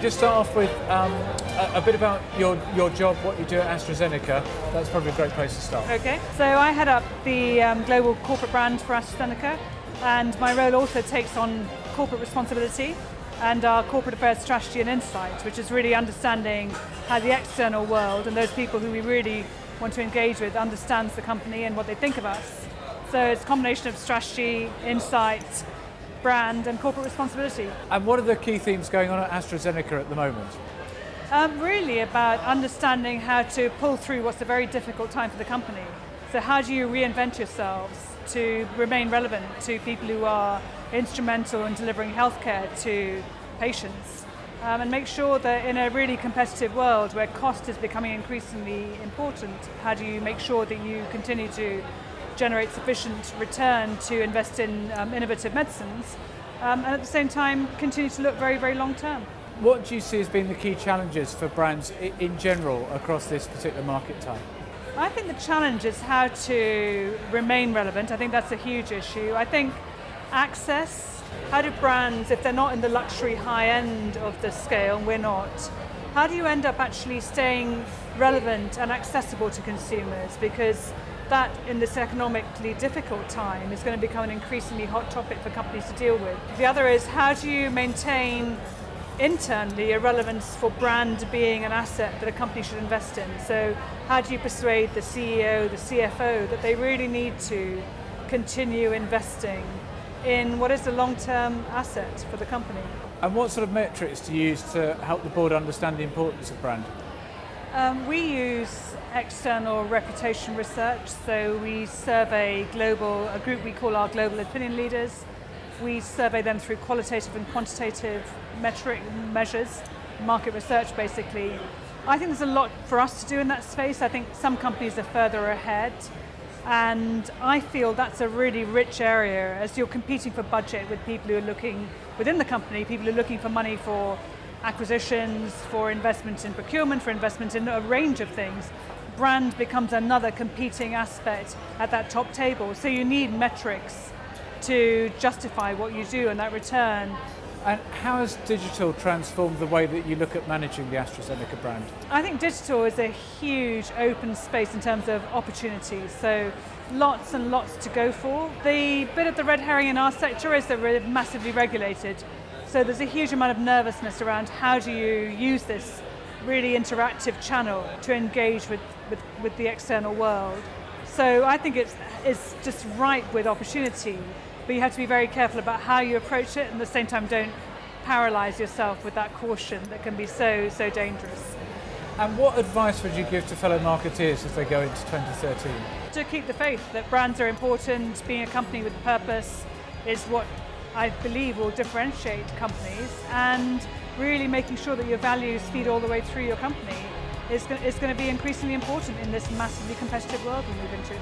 just start off with a bit about your job, what you do at AstraZeneca. That's probably a great place to start. Okay, so I head up the global corporate brand for AstraZeneca, and my role also takes on corporate responsibility and our corporate affairs strategy and insight, which is really understanding how the external world and those people who we really want to engage with understands the company and what they think of us. So it's a combination of strategy, insight, brand and corporate responsibility. And what are the key themes going on at AstraZeneca at the moment? Really about understanding how to pull through what's a very difficult time for the company. So how do you reinvent yourselves to remain relevant to people who are instrumental in delivering healthcare to patients, and make sure that in a really competitive world where cost is becoming increasingly important, how do you make sure that you continue to generate sufficient return to invest in innovative medicines, and at the same time continue to look very, very long term. What do you see as being the key challenges for brands in general across this particular market type? I think the challenge is how to remain relevant. I think that's a huge issue. I think access, how do brands, if they're not in the luxury high end of the scale, and we're not, how do you end up actually staying relevant and accessible to consumers? Because that, in this economically difficult time, is going to become an increasingly hot topic for companies to deal with. The other is, how do you maintain internally a relevance for brand being an asset that a company should invest in? So how do you persuade the CEO, the CFO that they really need to continue investing in what is a long-term asset for the company? And what sort of metrics do you use to help the board understand the importance of brand? We use external reputation research, so we survey a group we call our global opinion leaders. We survey them through qualitative and quantitative measures, market research basically. I think there's a lot for us to do in that space. I think some companies are further ahead, and I feel that's a really rich area as you're competing for budget with people who are looking within the company, people who are looking for money for acquisitions, for investment in procurement, for investment in a range of things. Brand becomes another competing aspect at that top table. So you need metrics to justify what you do and that return. And how has digital transformed the way that you look at managing the AstraZeneca brand? I think digital is a huge open space in terms of opportunities. So lots and lots to go for. The bit of the red herring in our sector is that we're massively regulated. So there's a huge amount of nervousness around how do you use this really interactive channel to engage with the external world. So I think it's just ripe with opportunity, but you have to be very careful about how you approach it, and at the same time don't paralyze yourself with that caution that can be so dangerous. And what advice would you give to fellow marketeers as they go into 2013? To keep the faith that brands are important, being a company with a purpose is what I believe will differentiate companies, and really making sure that your values feed all the way through your company is going to be increasingly important in this massively competitive world we move into.